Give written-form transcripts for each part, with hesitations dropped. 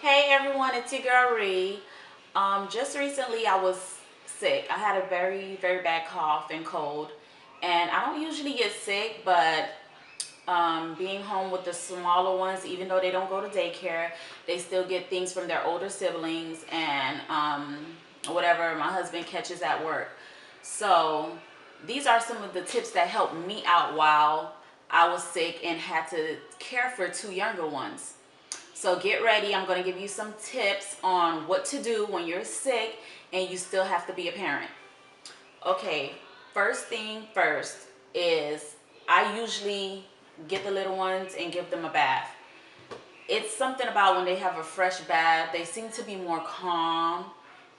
Hey everyone, it's your girl Ree. Just recently I was sick. I had a very bad cough and cold, and I don't usually get sick, but being home with the smaller ones, even though they don't go to daycare, they still get things from their older siblings and whatever my husband catches at work. So these are some of the tips that helped me out while I was sick and had to care for two younger ones. So get ready. I'm going to give you some tips on what to do when you're sick and you still have to be a parent. Okay, first thing first is I usually get the little ones and give them a bath. It's something about when they have a fresh bath, they seem to be more calm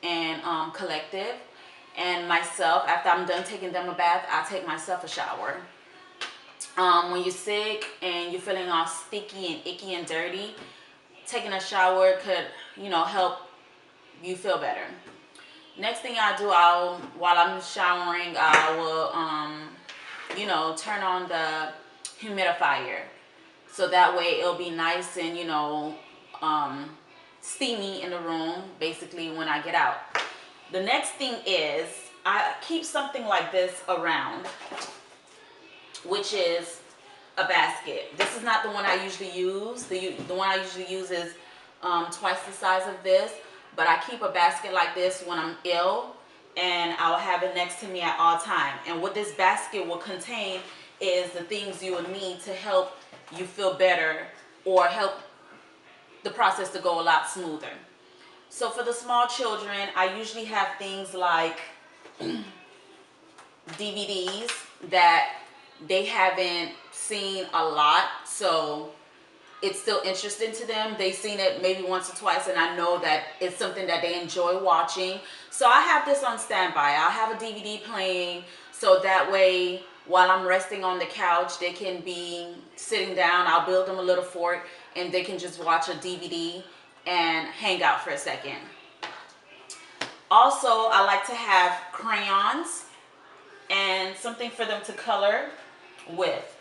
and collective. And myself, after I'm done taking them a bath, I take myself a shower. When you're sick and you're feeling all sticky and icky and dirty, taking a shower could, help you feel better. Next thing I do, while I'm showering, I will, turn on the humidifier. So that way it'll be nice and, steamy in the room, basically, when I get out. The next thing is I keep something like this around, which is a basket. This is not the one I usually use. The one I usually use is twice the size of this, but I keep a basket like this when I'm ill, and I'll have it next to me at all time. And what this basket will contain is the things you will need to help you feel better or help the process to go a lot smoother. So for the small children, I usually have things like DVDs that they haven't seen a lot, so it's still interesting to them. They've seen it maybe once or twice, and I know that it's something that they enjoy watching. So I have this on standby. I'll have a DVD playing, so that way while I'm resting on the couch, they can be sitting down. I'll build them a little fort, and they can just watch a DVD and hang out for a second. Also, I like to have crayons and something for them to color with.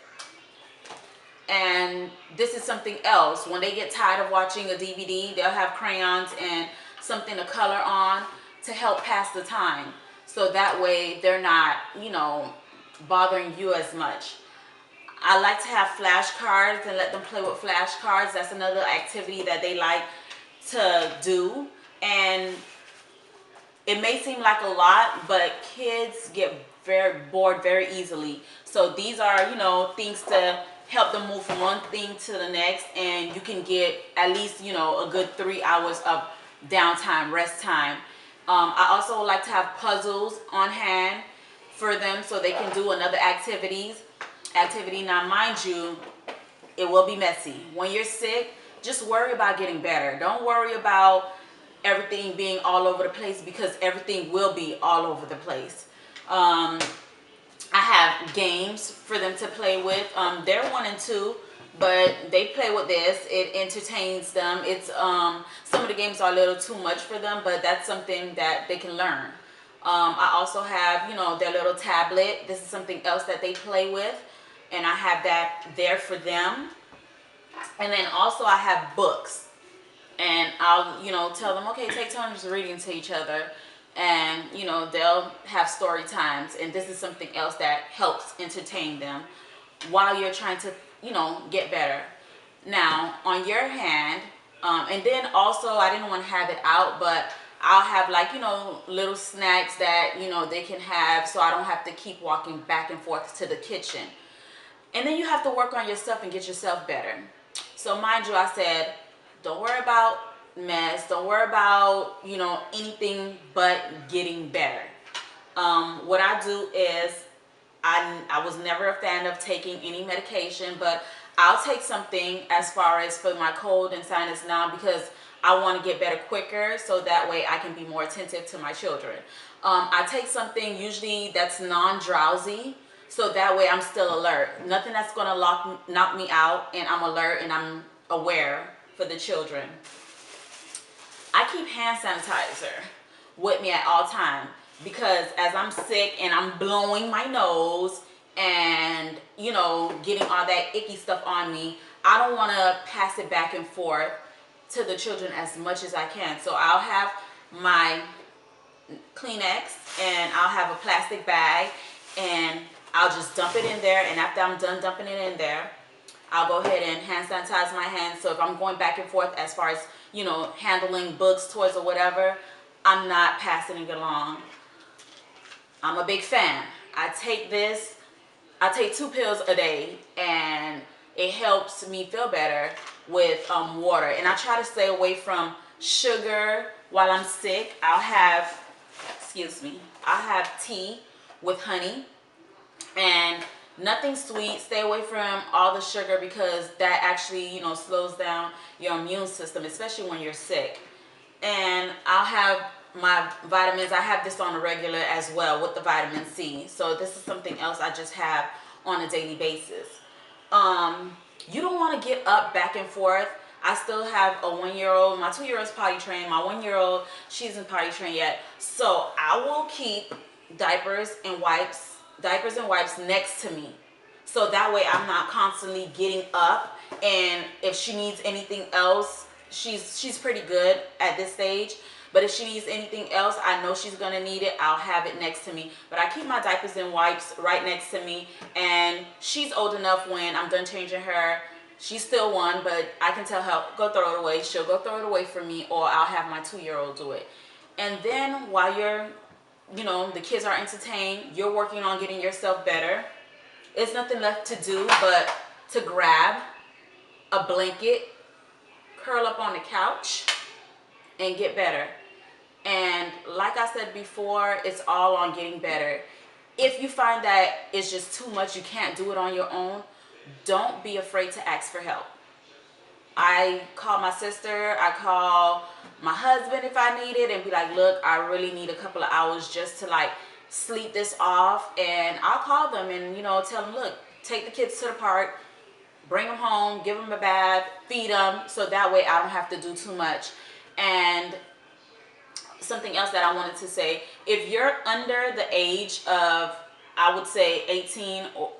And this is something else. When they get tired of watching a DVD, they'll have crayons and something to color on to help pass the time. So that way they're not, bothering you as much. I like to have flashcards and let them play with flashcards. That's another activity that they like to do. And it may seem like a lot, but kids get very bored very easily. So these are, things to help them move from one thing to the next, and you can get at least, a good 3 hours of downtime, rest time. I also like to have puzzles on hand for them so they can do another activity. Now, mind you, it will be messy. When you're sick, just worry about getting better. Don't worry about everything being all over the place, because everything will be all over the place. I have games for them to play with. They're 1 and 2, but they play with this. It entertains them. It's some of the games are a little too much for them, but that's something that they can learn. I also have, their little tablet. This is something else that they play with, and I have that there for them. And then also I have books, and I'll, tell them, okay, take turns reading to each other. And, they'll have story times. And this is something else that helps entertain them while you're trying to, get better. Now, on your hand, and then also I didn't want to have it out, but I'll have like, little snacks that, they can have, so I don't have to keep walking back and forth to the kitchen. And then you have to work on yourself and get yourself better. So mind you, I said, don't worry about mess. Don't worry about, anything but getting better. What I do is I was never a fan of taking any medication, but I'll take something as far as for my cold and sinus now, because I want to get better quicker, so that way I can be more attentive to my children. I take something usually that's non-drowsy, so that way I'm still alert. Nothing that's going to knock me out, and I'm alert and I'm aware for the children. I keep hand sanitizer with me at all times, because as I'm sick and I'm blowing my nose and, getting all that icky stuff on me, I don't want to pass it back and forth to the children as much as I can. So I'll have my Kleenex and I'll have a plastic bag and I'll just dump it in there, and after I'm done dumping it in there, I'll go ahead and hand sanitize my hands. So if I'm going back and forth as far as, you know, handling books, toys, or whatever, I'm not passing it along. I'm a big fan. I take 2 pills a day, and it helps me feel better with water. And I try to stay away from sugar while I'm sick. I'll have tea with honey and nothing sweet. Stay away from all the sugar because that actually, you know, slows down your immune system, especially when you're sick. And I'll have my vitamins. I have this on a regular as well with the vitamin C. So this is something else I just have on a daily basis. You don't want to get up back and forth. I still have a 1-year-old. My 2-year-old's potty trained. My 1-year-old, she isn't potty trained yet. So I will keep diapers and wipes next to me. So that way I'm not constantly getting up. And if she needs anything else, she's pretty good at this stage. But if she needs anything else, I know she's going to need it. I'll have it next to me. But I keep my diapers and wipes right next to me. And she's old enough when I'm done changing her. She's still 1, but I can tell her, go throw it away. She'll go throw it away for me, or I'll have my 2-year-old do it. And then while you're, you know, the kids are entertained, you're working on getting yourself better. There's nothing left to do but to grab a blanket, curl up on the couch, and get better. And like I said before, it's all on getting better. If you find that it's just too much, you can't do it on your own, don't be afraid to ask for help. I call my sister, I call my husband if I need it, and be like, look, I really need a couple of hours just to like sleep this off. And I'll call them and, you know, tell them, look, take the kids to the park, bring them home, give them a bath, feed them, so that way I don't have to do too much. And something else that I wanted to say, if you're under the age of, I would say 18, or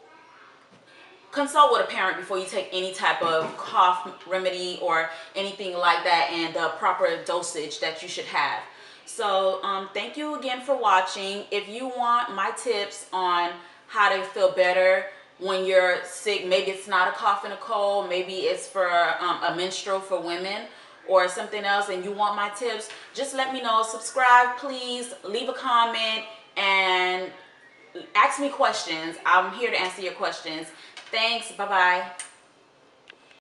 consult with a parent before you take any type of cough remedy or anything like that, and the proper dosage that you should have. So thank you again for watching. If you want my tips on how to feel better when you're sick, maybe it's not a cough and a cold, maybe it's for a menstrual for women or something else, and you want my tips, just let me know. Subscribe, please, leave a comment, and ask me questions. I'm here to answer your questions. Thanks. Bye-bye.